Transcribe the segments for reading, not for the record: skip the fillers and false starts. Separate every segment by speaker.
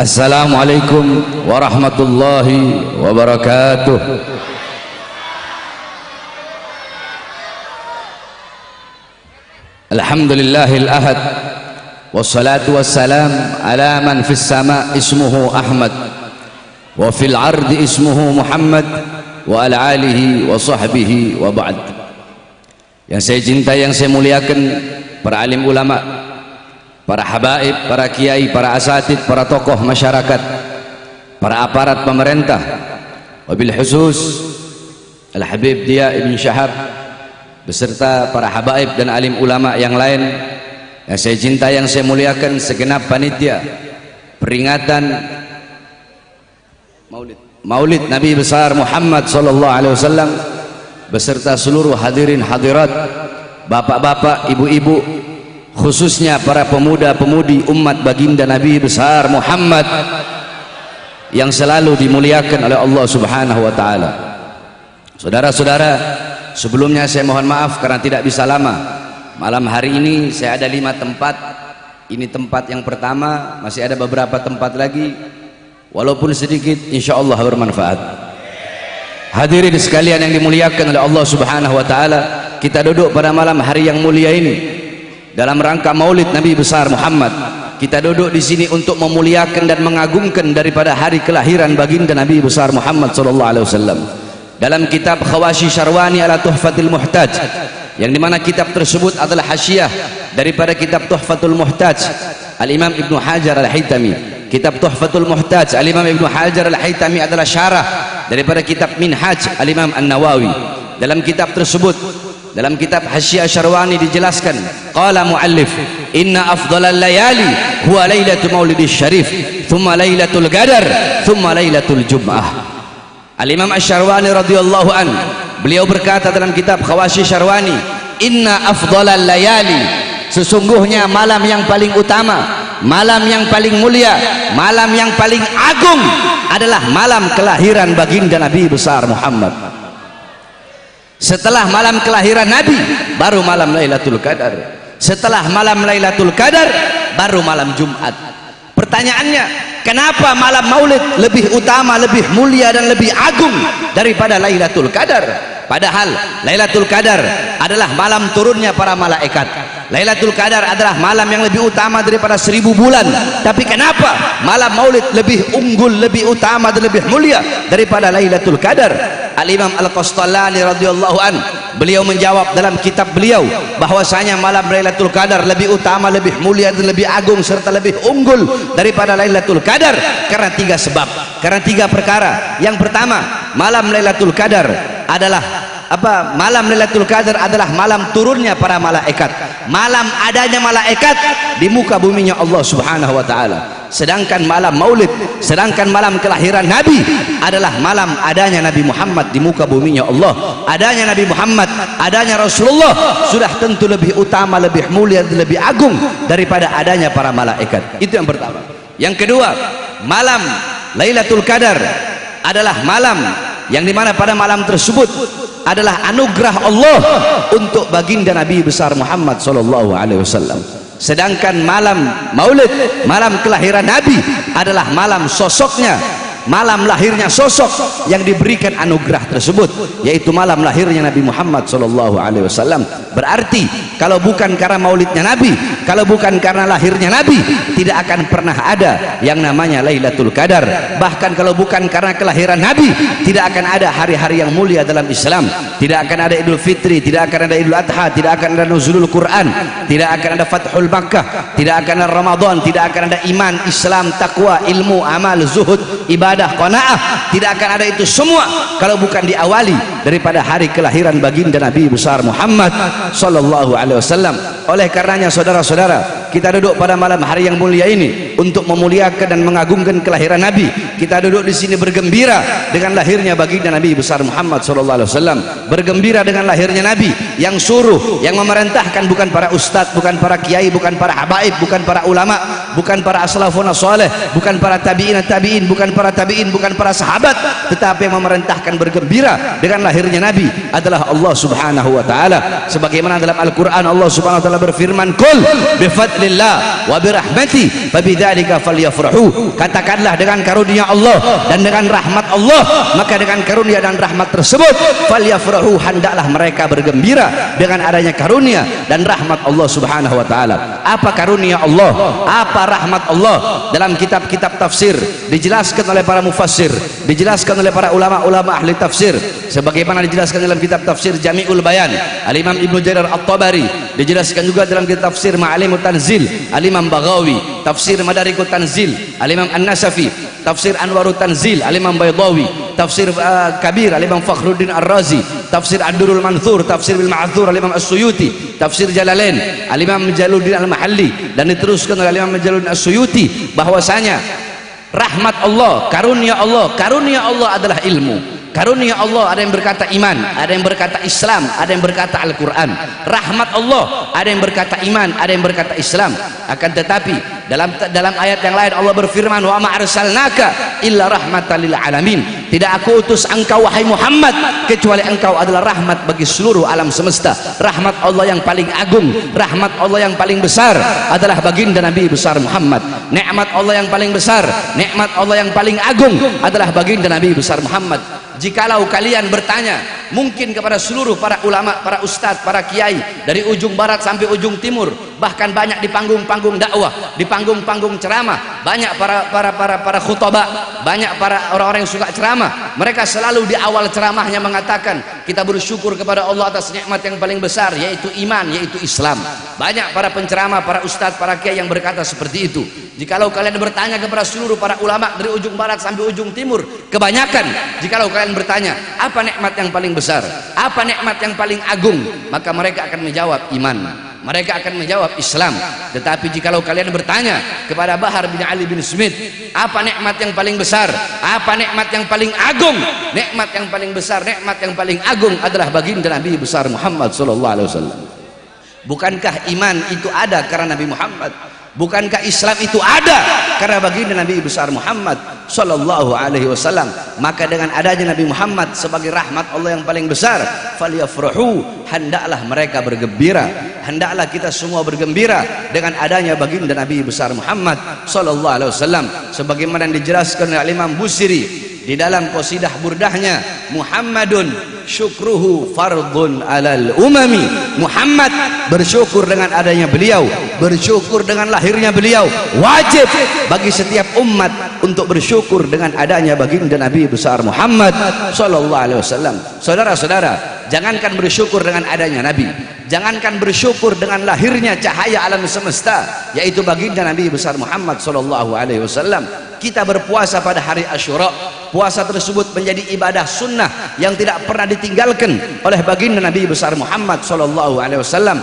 Speaker 1: Assalamualaikum warahmatullahi wabarakatuh. Alhamdulillahil ahad, wassalatu wassalam ala man fis sama ismuhu Ahmad wa fil ardi ismuhu Muhammad wa ala alihi wa sahbihi wa ba'd. Yang saya cintai, yang saya muliakan, para alim ulama, para habaib, para kiai, para asatid, para tokoh masyarakat, para aparat pemerintah, wabil khusus Al-Habib Diya Ibn Syahab beserta para habaib dan alim ulama yang lain yang saya cintai, yang saya muliakan, segenap panitia peringatan Maulid Nabi besar Muhammad sallallahu alaihi wasallam beserta seluruh hadirin hadirat, bapak-bapak, ibu-ibu, khususnya para pemuda-pemudi umat baginda Nabi besar Muhammad yang selalu dimuliakan oleh Allah Subhanahu wa taala. Saudara-saudara, sebelumnya saya mohon maaf karena tidak bisa lama. Malam hari ini saya ada 5 tempat. Ini tempat yang pertama, masih ada beberapa tempat lagi, walaupun sedikit, insya Allah bermanfaat. Hadirin sekalian yang dimuliakan oleh Allah Subhanahu wa taala, kita duduk pada malam hari yang mulia ini dalam rangka Maulid Nabi besar Muhammad. Kita duduk di sini untuk memuliakan dan mengagungkan daripada hari kelahiran baginda Nabi besar Muhammad sallallahu alaihi wasallam. Dalam kitab Khawashi Syarwani ala Tuhfatil Muhtaj, yang dimana kitab tersebut adalah hasyiah daripada kitab Tuhfatul Muhtaj Al-Imam Ibnu Hajar Al-Haytami. Kitab Tuhfatul Muhtaj Al-Imam Ibnu Hajar Al-Haytami adalah syarah daripada kitab Minhaj Al-Imam An-Nawawi. Dalam kitab tersebut, dalam kitab Hasyiah Syarwani dijelaskan, qala muallif, inna afdhalal layali huwa lailatul maulidis syarif, thumma lailatul qadar, thumma lailatul jum'ah. Al-Imam Asy-Syarwani radhiyallahu an, beliau berkata dalam kitab Khawashi Syarwani, inna afdhalal layali, sesungguhnya malam yang paling utama, malam yang paling mulia, malam yang paling agung adalah malam kelahiran baginda Nabi besar Muhammad. Setelah malam kelahiran Nabi baru malam Lailatul Qadar. Setelah malam Lailatul Qadar baru malam Jumat. Pertanyaannya, kenapa malam Maulid lebih utama, lebih mulia dan lebih agung daripada Lailatul Qadar? Padahal Lailatul Qadar adalah malam turunnya para malaikat. Lailatul Qadar adalah malam yang lebih utama daripada 1000 bulan. Tapi kenapa malam Maulid lebih unggul, lebih utama dan lebih mulia daripada Lailatul Qadar? Al-Imam Al-Qastallani radhiyallahu an, beliau menjawab dalam kitab beliau bahwasanya malam Lailatul Qadar lebih utama, lebih mulia dan lebih agung serta lebih unggul daripada Lailatul Qadar karena 3 sebab, karena 3 perkara. Yang pertama, malam Lailatul Qadar adalah apa? Malam Lailatul Qadar adalah malam turunnya para malaikat, malam adanya malaikat di muka buminya Allah Subhanahu wa taala. Sedangkan malam Maulid, sedangkan malam kelahiran Nabi adalah malam adanya Nabi Muhammad di muka buminya Allah. Adanya Nabi Muhammad, adanya Rasulullah sudah tentu lebih utama, lebih mulia dan lebih agung daripada adanya para malaikat. Itu yang pertama. Yang kedua, malam Lailatul Qadar adalah malam yang dimana pada malam tersebut adalah anugerah Allah untuk baginda Nabi besar Muhammad sallallahu alaihi wasallam. Sedangkan malam Maulid, malam kelahiran Nabi adalah malam sosoknya, malam lahirnya sosok yang diberikan anugerah tersebut, yaitu malam lahirnya Nabi Muhammad sallallahu alaihi wasallam. Berarti kalau bukan karena maulidnya Nabi, kalau bukan karena lahirnya Nabi, tidak akan pernah ada yang namanya Lailatul Qadar. Bahkan kalau bukan karena kelahiran Nabi, tidak akan ada hari-hari yang mulia dalam Islam. Tidak akan ada Idul Fitri, tidak akan ada Idul Adha, tidak akan ada Nuzulul Quran, tidak akan ada Fathul Makkah, tidak akan ada Ramadan, tidak akan ada iman, Islam, takwa, ilmu, amal, zuhud, ibadah, qanaah. Tidak akan ada itu semua kalau bukan diawali daripada hari kelahiran baginda Nabi besar Muhammad sallallahu alaihi wasallam. Oleh karenanya saudara-saudara, kita duduk pada malam hari yang mulia ini untuk memuliakan dan mengagungkan kelahiran Nabi. Kita duduk di sini bergembira dengan lahirnya baginda Nabi besar Muhammad sallallahu alaihi wasallam, bergembira dengan lahirnya Nabi yang suruh, yang memerintahkan bukan para ustadz, bukan para kiai, bukan para habaib, bukan para ulama, bukan para as-salafun as-salih, bukan para tabi'in tabi'in, bukan para tabi'in, bukan para sahabat, tetapi yang memerintahkan bergembira dengan lahirnya Nabi adalah Allah Subhanahu wa taala. Sebagaimana dalam Al-Qur'an Allah Subhanahu wa taala berfirman, "Qul bi fadlillah wa bi rahmati fabidzalika falyafrahu." Katakanlah dengan karunia Allah dan dengan rahmat Allah, maka dengan karunia dan rahmat tersebut falyafrahu, hendaklah mereka bergembira dengan adanya karunia dan rahmat Allah Subhanahu wa taala. Apa karunia Allah? Apa rahmat Allah? Dalam kitab-kitab tafsir dijelaskan oleh para mufassir, dijelaskan oleh para ulama-ulama ahli tafsir, sebagaimana dijelaskan dalam kitab tafsir Jami'ul Bayan Al-Imam Ibnu Jarir At-Tabari, dijelaskan juga dalam kitab tafsir Ma'alimut Tanzil Al-Imam Baghawi, tafsir Madarikut Tanzil Al-Imam An-Nasafi, tafsir Anwarut Tanzil Al-Imam Baydawi, tafsir Kabir Al-Imam Fakhruddin Ar-Razi, tafsir Ad-Durrul Manthur, tafsir Bil Ma'thur Al-Imam As-Suyuti, tafsir Jalalain Al-Imam Jalaluddin Al-Mahalli, dan diteruskan oleh Al-Imam Jalaluddin As-Suyuti bahwasanya rahmat Allah, karunia Allah adalah ilmu. Karunia Allah, ada yang berkata iman, ada yang berkata Islam, ada yang berkata Al-Quran. Rahmat Allah, ada yang berkata iman, ada yang berkata Islam. Akan tetapi dalam ayat yang lain Allah berfirman, wa ma arsalnaka illa rahmatan lil alamin. Tidak aku utus engkau wahai Muhammad kecuali engkau adalah rahmat bagi seluruh alam semesta. Rahmat Allah yang paling agung, rahmat Allah yang paling besar adalah baginda Nabi besar Muhammad. Nikmat Allah yang paling besar, nikmat Allah yang paling agung adalah baginda Nabi besar Muhammad. Jikalau kalian bertanya mungkin kepada seluruh para ulama, para ustadz, para kiai dari ujung barat sampai ujung timur, bahkan banyak di panggung-panggung dakwah, di panggung-panggung ceramah, banyak para khutbah, banyak para orang-orang yang suka ceramah, mereka selalu di awal ceramahnya mengatakan kita bersyukur kepada Allah atas nikmat yang paling besar, yaitu iman, yaitu Islam. Banyak para penceramah, para ustadz, para kiai yang berkata seperti itu. Jikalau kalian bertanya kepada seluruh para ulama dari ujung barat sampai ujung timur, kebanyakan jikalau kalian bertanya apa nikmat yang paling besar, apa nikmat yang paling agung, maka mereka akan menjawab iman, mereka akan menjawab Islam. Tetapi jikalau kalian bertanya kepada Bahar bin Ali bin Smith, apa nikmat yang paling besar, apa nikmat yang paling agung, nikmat yang paling besar, nikmat yang paling agung adalah baginda Nabi besar Muhammad sallallahu alaihi wasallam. Bukankah iman itu ada karena Nabi Muhammad? Bukankah Islam itu ada karena baginda Nabi besar Muhammad sallallahu alaihi wasallam? Maka dengan adanya Nabi Muhammad sebagai rahmat Allah yang paling besar, falyafrahu, hendaklah mereka bergembira, hendaklah kita semua bergembira dengan adanya baginda Nabi besar Muhammad sallallahu alaihi wasallam. Sebagaimana yang dijelaskan oleh Imam Busiri di dalam qasidah burdahnya, Muhammadun syukruhu fardun alal umami. Muhammad bersyukur dengan adanya beliau, bersyukur dengan lahirnya beliau, wajib bagi setiap umat untuk bersyukur dengan adanya baginda Nabi besar Muhammad sallallahu alaihi wasallam. Saudara-saudara, jangankan bersyukur dengan adanya Nabi, jangankan bersyukur dengan lahirnya cahaya alam semesta, yaitu baginda Nabi besar Muhammad sallallahu alaihi wasallam. Kita berpuasa pada hari Asyura, puasa tersebut menjadi ibadah sunnah yang tidak pernah ditinggalkan oleh baginda Nabi besar Muhammad sallallahu alaihi wasallam.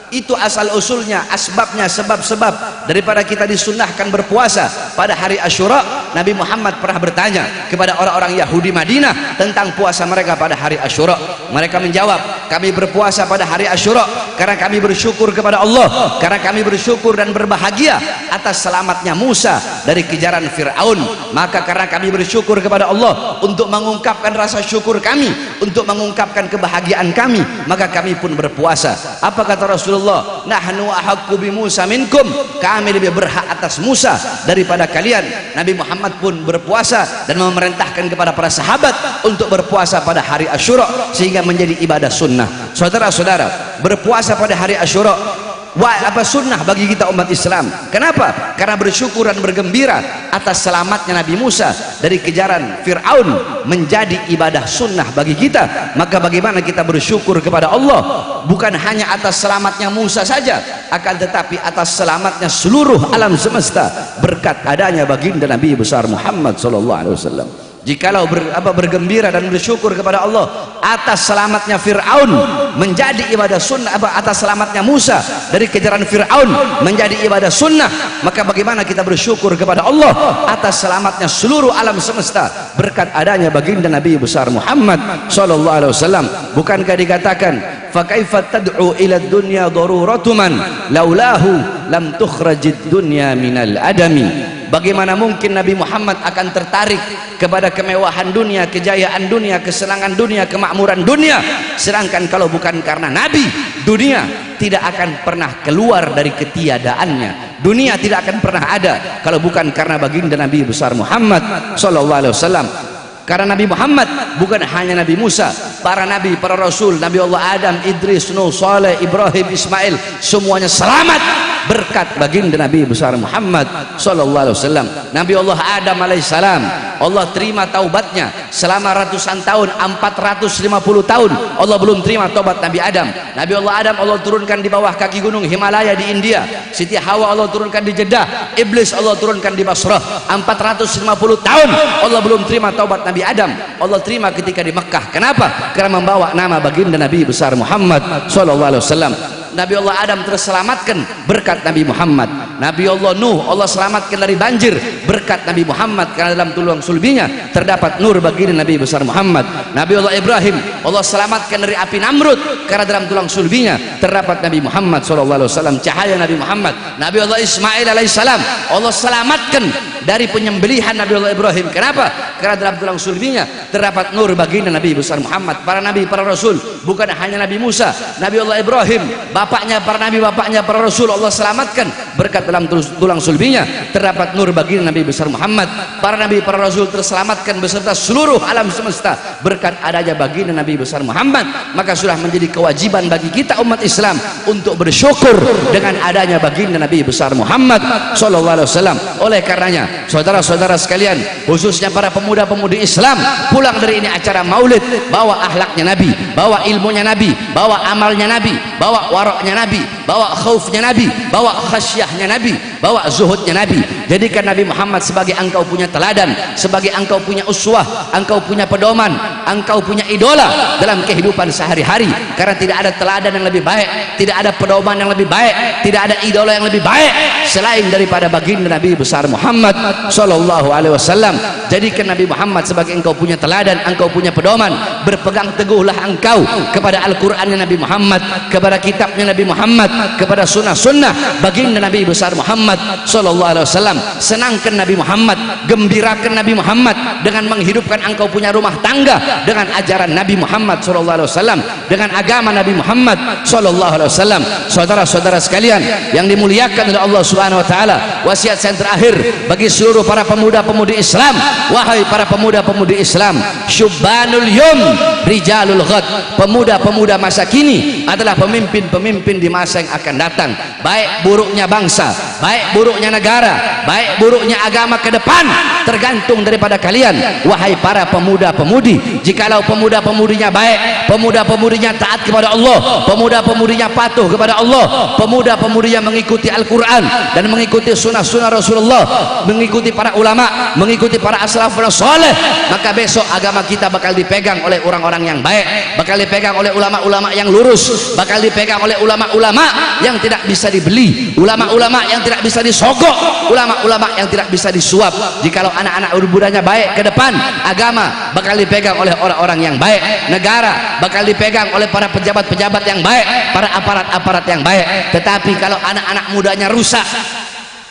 Speaker 1: Itu asal usulnya, asbabnya, sebab-sebab daripada kita disunnahkan berpuasa pada hari Asyura. Nabi Muhammad pernah bertanya kepada orang-orang Yahudi Madinah tentang puasa mereka pada hari Asyura. Mereka menjawab, kami berpuasa pada hari Asyura karena kami bersyukur kepada Allah, karena kami bersyukur dan berbahagia atas selamatnya Musa dari kejaran Fir'aun. Maka karena kami bersyukur kepada Allah untuk mengungkapkan rasa syukur kami, untuk mengungkapkan kebahagiaan kami, maka kami pun berpuasa. Apa kata Rasulullah? Nahnu ahaqqu bi Musa minkum, kami lebih berhak atas Musa daripada kalian. Nabi Muhammad pun berpuasa dan memerintahkan kepada para sahabat untuk berpuasa pada hari Asyura sehingga menjadi ibadah sunnah. Saudara-saudara, berpuasa pada hari Asyura sunnah bagi kita umat Islam. Kenapa? Karena bersyukur dan bergembira atas selamatnya Nabi Musa dari kejaran Fir'aun menjadi ibadah sunnah bagi kita. Maka bagaimana kita bersyukur kepada Allah bukan hanya atas selamatnya Musa saja, akan tetapi atas selamatnya seluruh alam semesta berkat adanya baginda Nabi besar Muhammad sallallahu alaihi wasallam. Jikalau bergembira dan bersyukur kepada Allah atas selamatnya Fir'aun menjadi ibadah sunnah, atas selamatnya Musa dari kejaran Fir'aun menjadi ibadah sunnah, maka bagaimana kita bersyukur kepada Allah atas selamatnya seluruh alam semesta berkat adanya baginda Nabi besar Muhammad sallallahu alaihi wasallam. Bukankah dikatakan fa kaifa tad'u ila dunya daruratuman laulahu lam tukhrajid dunya minal adami. Bagaimana mungkin Nabi Muhammad akan tertarik kepada kemewahan dunia, kejayaan dunia, kesenangan dunia, kemakmuran dunia, sedangkan kalau bukan karena Nabi, dunia tidak akan pernah keluar dari ketiadaannya. Dunia tidak akan pernah ada kalau bukan karena baginda Nabi besar Muhammad sallallahu alaihi wasallam. Karena Nabi Muhammad bukan hanya Nabi Musa, para nabi, para rasul, Nabi Allah Adam, Idris, Nuh, Saleh, Ibrahim, Ismail, semuanya selamat berkat baginda Nabi besar Muhammad sallallahu alaihi wasallam. Nabi Allah Adam alaihissalam, Allah terima taubatnya selama ratusan tahun, 450 tahun Allah belum terima taubat Nabi Adam. Nabi Allah Adam Allah turunkan di bawah kaki gunung Himalaya di India. Siti Hawa Allah turunkan di Jeddah. Iblis Allah turunkan di Basrah. 450 tahun Allah belum terima taubat Nabi Adam. Allah terima ketika di Mekah. Kenapa? Karena membawa nama baginda Nabi besar Muhammad sallallahu alaihi wasallam. Nabi Allah Adam terselamatkan berkat Nabi Muhammad. Nabi Allah Nuh Allah selamatkan dari banjir berkat Nabi Muhammad, karena dalam tulang sulbinya terdapat nur baginda Nabi besar Muhammad. Nabi Allah Ibrahim Allah selamatkan dari api Namrud, karena dalam tulang sulbinya terdapat Nabi Muhammad SAW, cahaya Nabi Muhammad. Nabi Allah Ismail alaihissalam Allah selamatkan dari penyembelihan Nabi Allah Ibrahim. Kenapa? Karena dalam tulang sulbinya terdapat nur baginda Nabi besar Muhammad. Para nabi, para rasul, bukan hanya Nabi Musa, Nabi Allah Ibrahim, bapaknya para nabi, bapaknya para rasul Allah selamatkan berkat dalam tulang sulbinya terdapat nur baginda Nabi besar Muhammad. Para nabi, para rasul terselamatkan beserta seluruh alam semesta berkat adanya baginda Nabi besar Muhammad. Maka sudah menjadi kewajiban bagi kita umat Islam untuk bersyukur dengan adanya baginda Nabi besar Muhammad sallallahu alaihi wasallam. Oleh karenanya saudara-saudara sekalian, khususnya para pemuda-pemudi Islam, pulang dari ini acara maulid, bawa akhlaknya Nabi, bawa ilmunya Nabi, bawa amalnya Nabi, bawa waroknya Nabi, bawa khaufnya Nabi, bawa khasyahnya Nabi, bawa zuhudnya Nabi. Jadikan Nabi Muhammad sebagai engkau punya teladan, sebagai engkau punya uswah, engkau punya pedoman, engkau punya idola dalam kehidupan sehari-hari. Karena tidak ada teladan yang lebih baik, tidak ada pedoman yang lebih baik, tidak ada idola yang lebih baik selain daripada baginda Nabi besar Muhammad sallallahu alaihi wasallam. Jadikan Nabi Muhammad sebagai engkau punya teladan, engkau punya pedoman. Berpegang teguhlah engkau kepada Al-Qur'annya Nabi Muhammad, kepada kitabnya Nabi Muhammad, kepada sunnah-sunnah baginda Nabi besar Muhammad sallallahu alaihi wasallam. Senangkan Nabi Muhammad, gembirakan Nabi Muhammad dengan menghidupkan engkau punya rumah tangga dengan ajaran Nabi Muhammad sallallahu alaihi wasallam, dengan agama Nabi Muhammad sallallahu alaihi wasallam. Saudara-saudara sekalian yang dimuliakan oleh Allah Subhanahu wa taala, wasiat saya terakhir bagi seluruh para pemuda-pemudi Islam, wahai para pemuda-pemudi Islam, syubbanul yum rijalul ghad, pemuda-pemuda masa kini adalah pemimpin-pemimpin di masa yang akan datang. Baik buruknya bangsa, baik buruknya negara, baik buruknya agama ke depan tergantung daripada kalian, wahai para pemuda-pemudi. Jikalau pemuda-pemudinya baik, pemuda-pemudinya taat kepada Allah, pemuda-pemudinya patuh kepada Allah, pemuda-pemudinya mengikuti Al-Quran dan mengikuti sunnah-sunnah Rasulullah, mengikuti para ulama, mengikuti para as-salafus saleh, maka besok agama kita bakal dipegang oleh orang-orang yang baik, bakal dipegang oleh ulama-ulama yang lurus, bakal dipegang oleh ulama-ulama yang tidak bisa dibeli, ulama-ulama yang tidak bisa disogok, ulama-ulama yang tidak bisa disuap. Jikalau anak-anak mudanya baik ke depan, agama bakal dipegang oleh orang-orang yang baik, negara bakal dipegang oleh para pejabat-pejabat yang baik, para aparat-aparat yang baik. Tetapi kalau anak-anak mudanya rusak,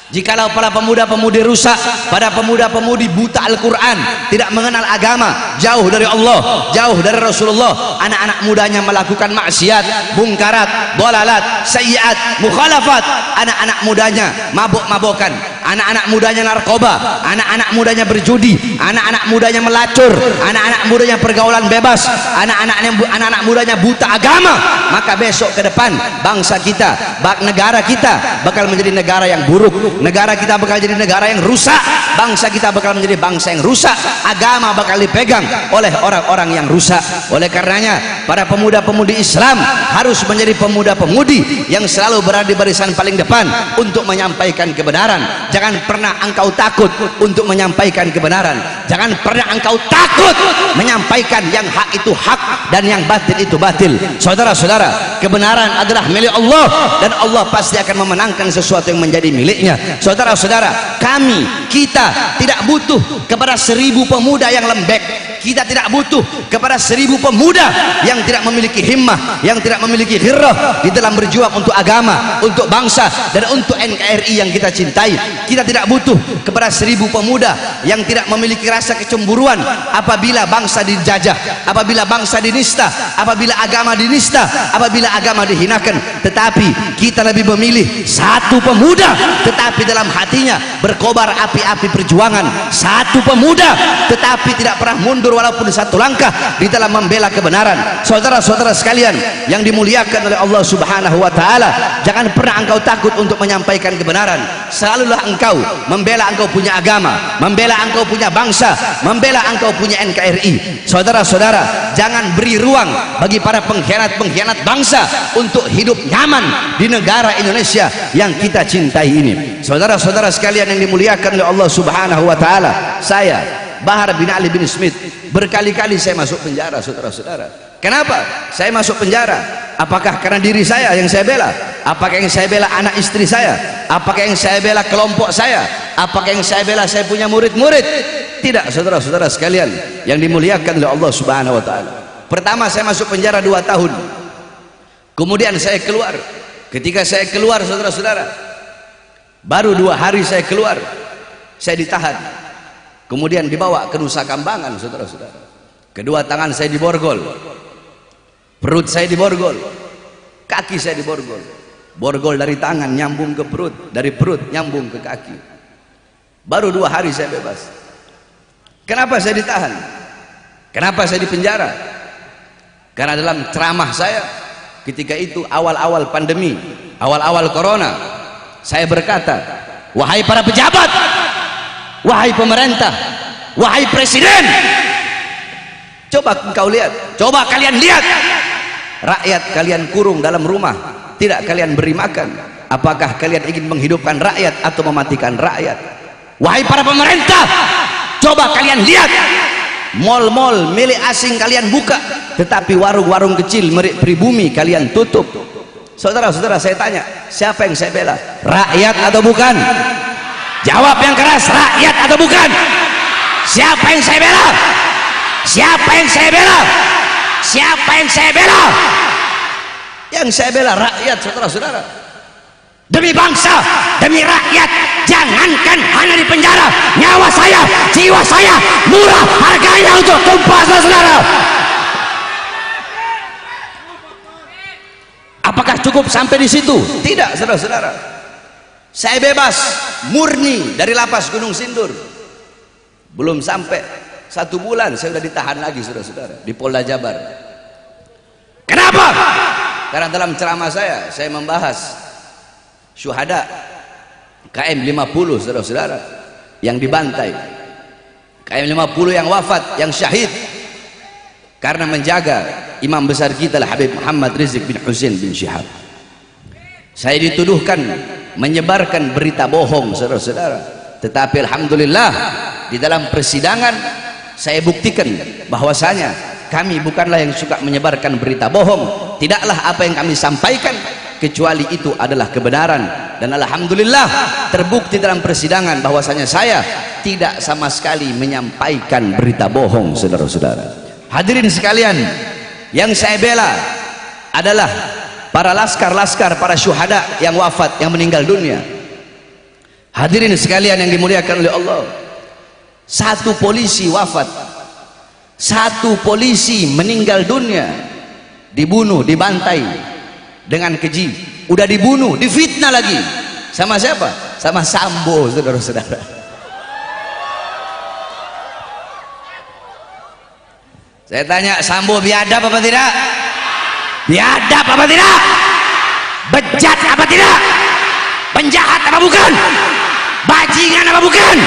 Speaker 1: jikalau para pemuda-pemudi rusak, pada pemuda-pemudi buta Al-Quran, tidak mengenal agama, jauh dari Allah, jauh dari Rasulullah, anak-anak mudanya melakukan maksiat, mungkarat, dolalat, sayyiat, mukhalafat, anak-anak mudanya mabuk-mabukan, anak-anak mudanya narkoba, anak-anak mudanya berjudi, anak-anak mudanya melacur, anak-anak mudanya pergaulan bebas, anak-anak mudanya buta agama, maka besok ke depan bangsa kita, negara kita bakal menjadi negara yang buruk, negara kita bakal jadi negara yang rusak, bangsa kita bakal menjadi bangsa yang rusak, agama bakal dipegang oleh orang-orang yang rusak. Oleh karenanya para pemuda-pemudi Islam harus menjadi pemuda-pemudi yang selalu berada di barisan paling depan untuk menyampaikan kebenaran. Jangan pernah engkau takut untuk menyampaikan kebenaran, jangan pernah engkau takut menyampaikan yang hak itu hak dan yang batil itu batil. Saudara-saudara, kebenaran adalah milik Allah dan Allah pasti akan memenangkan sesuatu yang menjadi miliknya. Saudara-saudara, kita tidak butuh kepada 1000 pemuda yang lembek, Kita tidak butuh kepada 1000 pemuda yang tidak memiliki himmah, yang tidak memiliki ghirrah di dalam berjuang untuk agama, untuk bangsa, dan untuk NKRI yang kita cintai. Kita tidak butuh kepada 1000 pemuda yang tidak memiliki rasa kecemburuan apabila bangsa dijajah, apabila bangsa dinista, apabila agama dinista, apabila agama dihinakan. Tetapi kita lebih memilih satu pemuda tetapi dalam hatinya berkobar api-api perjuangan, satu pemuda tetapi tidak pernah mundur walaupun satu langkah di dalam membela kebenaran. Saudara-saudara sekalian yang dimuliakan oleh Allah Subhanahu wa taala, jangan pernah engkau takut untuk menyampaikan kebenaran. Selalulah engkau membela engkau punya agama, membela engkau punya bangsa, membela engkau punya NKRI. Saudara-saudara, jangan beri ruang bagi para pengkhianat-pengkhianat bangsa untuk hidup nyaman di negara Indonesia yang kita cintai ini. Saudara-saudara sekalian yang dimuliakan oleh Allah Subhanahu wa taala, saya Bahar bin Ali bin Smith, berkali-kali saya masuk penjara, saudara-saudara. Kenapa saya masuk penjara? Apakah karena diri saya yang saya bela? Apakah yang saya bela anak istri saya? Apakah yang saya bela kelompok saya? Apakah yang saya bela saya punya murid-murid? Tidak, saudara-saudara sekalian yang dimuliakan oleh Allah Subhanahu wa taala. Pertama saya masuk penjara 2 tahun. Kemudian saya keluar. Ketika saya keluar, saudara-saudara, baru 2 hari saya keluar, saya ditahan. Kemudian dibawa ke Nusa Kambangan, saudara-saudara. Kedua tangan saya diborgol, perut saya diborgol, kaki saya diborgol. Borgol dari tangan nyambung ke perut, dari perut nyambung ke kaki. Baru 2 hari saya bebas. Kenapa saya ditahan? Kenapa saya dipenjara? Karena dalam ceramah saya ketika itu awal-awal pandemi, awal-awal corona, saya berkata, wahai para pejabat, wahai pemerintah, wahai presiden, coba engkau lihat, coba kalian lihat, rakyat kalian kurung dalam rumah, tidak kalian beri makan. Apakah kalian ingin menghidupkan rakyat atau mematikan rakyat? Wahai para pemerintah, coba kalian lihat, mal-mal milik asing kalian buka, tetapi warung-warung kecil milik pribumi kalian tutup. Saudara-saudara, saya tanya, siapa yang saya bela? Rakyat atau bukan? Jawab yang keras, rakyat atau bukan? Siapa yang saya bela? Siapa yang saya bela? Siapa yang saya bela? Yang saya bela rakyat, saudara-saudara. Demi bangsa, demi rakyat, jangankan hanya di penjara, nyawa saya, jiwa saya murah harganya untuk tumpah, saudara-saudara. Apakah cukup sampai di situ? Tidak, saudara-saudara. Saya bebas murni dari lapas Gunung Sindur. Belum sampai 1 bulan saya sudah ditahan lagi, saudara-saudara, di Polda Jabar. Kenapa? Karena dalam ceramah saya membahas syuhada KM 50, saudara-saudara, yang dibantai, KM 50 yang wafat, yang syahid karena menjaga imam besar kita Habib Muhammad Rizik bin Husain bin Syihab. Saya dituduhkan menyebarkan berita bohong, saudara-saudara, tetapi alhamdulillah di dalam persidangan saya buktikan bahwasanya kami bukanlah yang suka menyebarkan berita bohong. Tidaklah apa yang kami sampaikan kecuali itu adalah kebenaran, dan alhamdulillah terbukti dalam persidangan bahwasanya saya tidak sama sekali menyampaikan berita bohong, saudara-saudara. Hadirin sekalian, yang saya bela adalah para laskar-laskar, para syuhada yang wafat, yang meninggal dunia. Hadirin sekalian yang dimuliakan oleh Allah, 1 polisi wafat, 1 polisi meninggal dunia, dibunuh, dibantai dengan keji. Udah dibunuh, difitnah lagi. Sama siapa? Sama Sambo, saudara-saudara. Saya tanya, Sambo biadab apa tidak? Biadab apa tidak? Bejat apa tidak? Penjahat apa bukan? Bajingan apa bukan?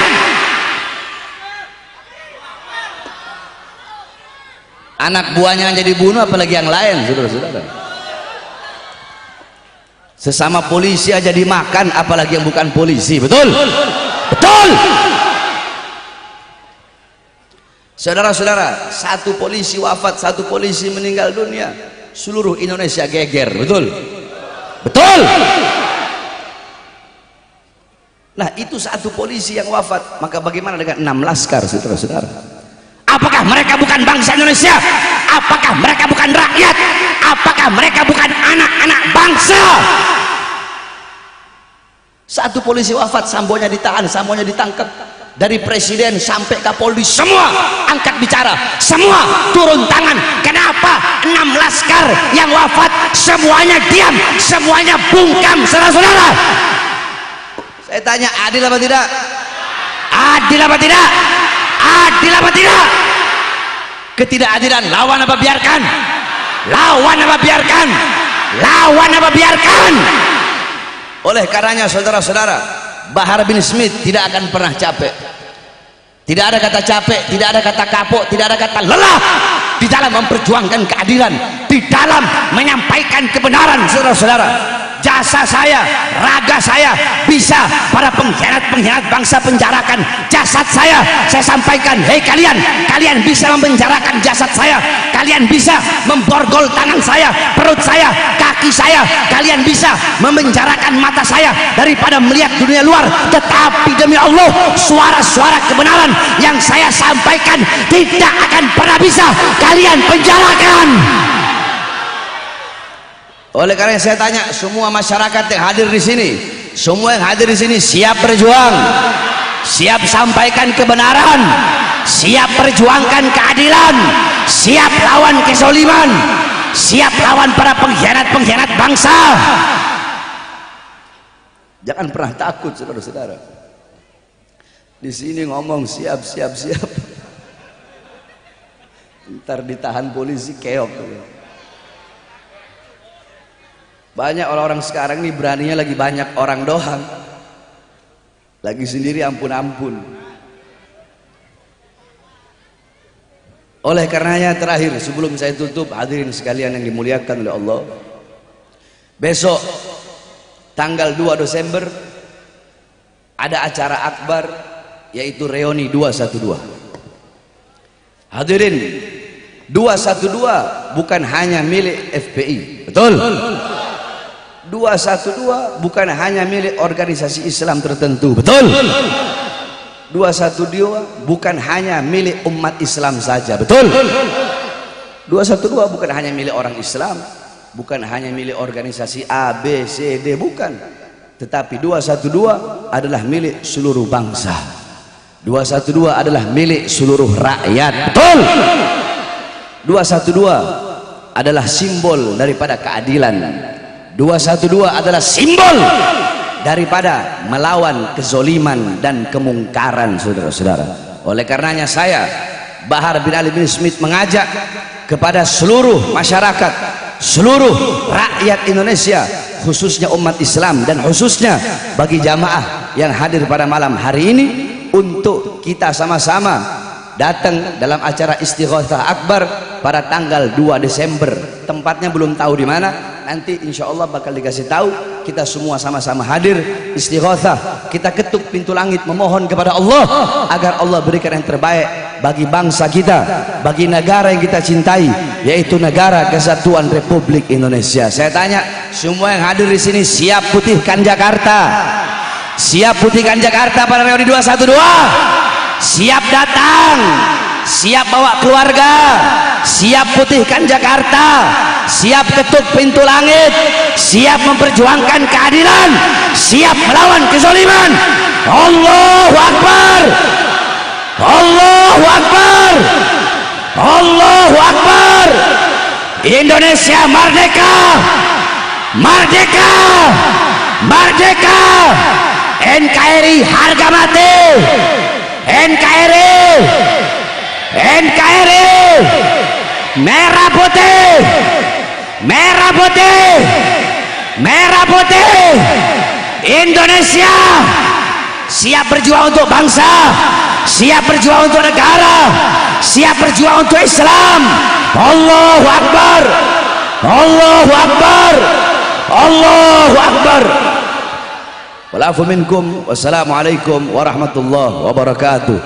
Speaker 1: Anak buahnya yang jadi bunuh, apalagi yang lain, saudara-saudara. Sesama polisi aja dimakan, apalagi yang bukan polisi. Betul? Betul. Saudara-saudara, 1 polisi wafat, 1 polisi meninggal dunia, seluruh Indonesia geger. Betul? Betul. Nah, itu 1 polisi yang wafat, maka bagaimana dengan 6 laskar, saudara-saudara? Apakah mereka bukan bangsa Indonesia? Apakah mereka bukan rakyat? Apakah mereka bukan anak-anak bangsa? Satu polisi wafat, sambonya ditahan, sambonya ditangkap. Dari presiden sampai kapolri semua angkat bicara, semua turun tangan. Kenapa 6 laskar yang wafat semuanya diam, semuanya bungkam? Saudara-saudara, saya tanya, adil apa tidak? Adil apa tidak? Adil apa tidak? Ketidakadilan lawan apa biarkan? Lawan apa biarkan? Lawan apa biarkan? Oleh karenanya saudara-saudara, Bahar bin Smith tidak akan pernah capek. Tidak ada kata capek, tidak ada kata kapok, tidak ada kata lelah di dalam memperjuangkan keadilan, di dalam menyampaikan kebenaran. Saudara-saudara, jasa saya, raga saya bisa para pengkhianat-pengkhianat bangsa penjarakan. Jasad saya sampaikan, hei kalian, kalian bisa memenjarakan jasad saya, kalian bisa memborgol tangan saya, perut saya, kaki saya, kalian bisa memenjarakan mata saya daripada melihat dunia luar. Tetapi demi Allah, suara-suara kebenaran yang saya sampaikan tidak akan pernah bisa kalian penjarakan. Oleh karena saya tanya semua masyarakat yang hadir di sini, semua yang hadir di sini siap berjuang, siap sampaikan kebenaran, siap perjuangkan keadilan, siap lawan kezaliman, siap lawan para pengkhianat-pengkhianat bangsa. Jangan pernah takut, saudara-saudara. Di sini ngomong siap, ntar ditahan polisi keok. Banyak orang-orang sekarang ini beraninya lagi banyak orang doang, lagi sendiri ampun-ampun. Oleh karenanya terakhir sebelum saya tutup, hadirin sekalian yang dimuliakan oleh Allah, besok tanggal 2 Desember ada acara akbar, yaitu reuni 212. Hadirin, 212 bukan hanya milik FPI, betul? 212 bukan hanya milik organisasi Islam tertentu, betul? 212 bukan hanya milik umat Islam saja, betul? 212 bukan hanya milik orang Islam, bukan hanya milik organisasi A, B, C, D, bukan. Tetapi 212 adalah milik seluruh bangsa. 212 adalah milik seluruh rakyat, betul? 212 adalah simbol daripada keadilan. 212 adalah simbol daripada melawan kezoliman dan kemungkaran, saudara-saudara. Oleh karenanya saya, Bahar bin Ali bin Smith, mengajak kepada seluruh masyarakat, seluruh rakyat Indonesia, khususnya umat Islam dan khususnya bagi jamaah yang hadir pada malam hari ini, untuk kita sama-sama datang dalam acara Istighothah Akbar pada tanggal 2 Desember. Tempatnya belum tahu di mana, nanti insya Allah bakal dikasih tahu. Kita semua sama-sama hadir istighothah, kita ketuk pintu langit memohon kepada Allah agar Allah berikan yang terbaik bagi bangsa kita, bagi negara yang kita cintai, yaitu negara Kesatuan Republik Indonesia. Saya tanya semua yang hadir di sini, siap putihkan Jakarta? Siap putihkan Jakarta pada reuni 212? Siap datang, siap bawa keluarga, siap putihkan Jakarta, siap ketuk pintu langit, siap memperjuangkan keadilan, siap melawan kezaliman. Allahu Akbar, Allahu Akbar, Allahu Akbar. Indonesia merdeka, merdeka, merdeka. NKRI harga mati, NKRI, NKRI, merah putih, merah putih, merah putih. Indonesia siap berjuang untuk bangsa, siap berjuang untuk negara, siap berjuang untuk Islam. Allahu Akbar, Allahu Akbar, Allahu Akbar. Walafu minkum, wassalamualaikum warahmatullahi wabarakatuh.